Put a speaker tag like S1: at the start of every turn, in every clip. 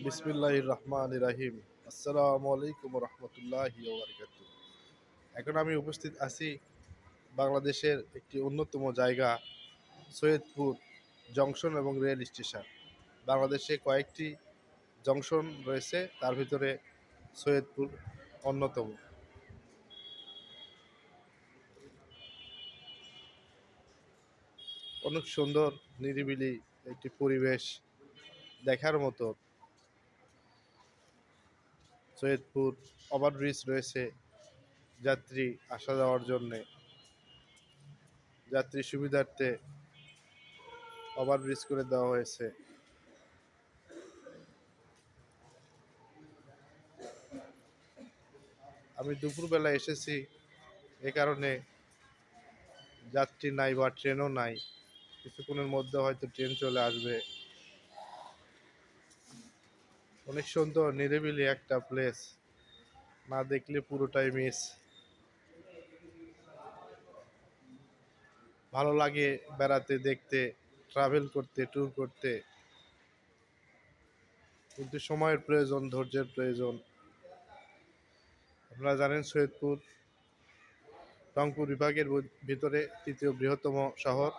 S1: বিসমিল্লাহির রহমানির রাহিম। আসসালামু আলাইকুম রহমতুল্লাহি ওয়া বারাকাতুহু। এখন আমি উপস্থিত আছি বাংলাদেশের একটি অন্যতম জায়গা সৈয়দপুর জংশন এবং রেল স্টেশন। বাংলাদেশে কয়েকটি জংশন রয়েছে, তার ভিতরে সৈয়দপুর অন্যতম। অনেক সুন্দর নিরিবিলি একটি পরিবেশ দেখার মতো। সৈয়দপুর ওভারব্রিজ রয়েছে যাত্রী আসা যাওয়ার জন্যে, যাত্রী সুবিধার্থে ওভারব্রিজ করে দেওয়া হয়েছে। আমি দুপুরবেলা এসেছি, এ কারণে যাত্রী নাই বা ট্রেনও নাই। কিছুক্ষণের মধ্যে হয়তো ট্রেন চলে আসবে। অনেক সুন্দর নিরিবিলি একটা প্লেস, না দেখলে পুরোটাই মিস। ভালো লাগে বেড়াতে, দেখতে, ট্রাভেল করতে, ট্যুর করতে, কিন্তু সময়ের প্রয়োজন, ধৈর্যের প্রয়োজন। আপনারা জানেন সৈয়দপুর রংপুর বিভাগের ভিতরে তৃতীয় বৃহত্তম শহর।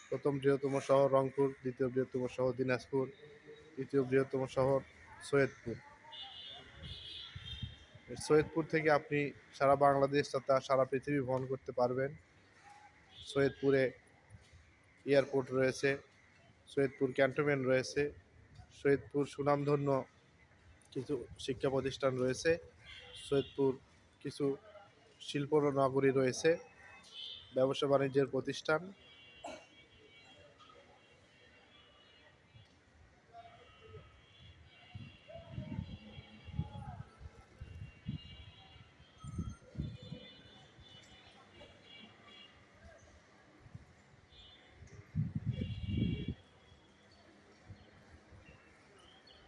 S1: প্রথম বৃহত্তম শহর রংপুর, দ্বিতীয় বৃহত্তম শহর দিনাজপুর, তৃতীয় বৃহত্তম শহর সৈয়দপুর। সৈয়দপুর থেকে আপনি সারা বাংলাদেশ তথা সারা পৃথিবী ভ্রমণ করতে পারবেন। সৈয়দপুরে এয়ারপোর্ট রয়েছে, সৈয়দপুর ক্যান্টনমেন্ট রয়েছে, সৈয়দপুর সুনামধন্য কিছু শিক্ষা প্রতিষ্ঠান রয়েছে, সৈয়দপুর কিছু শিল্প নগরী রয়েছে, ব্যবসা বাণিজ্যের প্রতিষ্ঠান।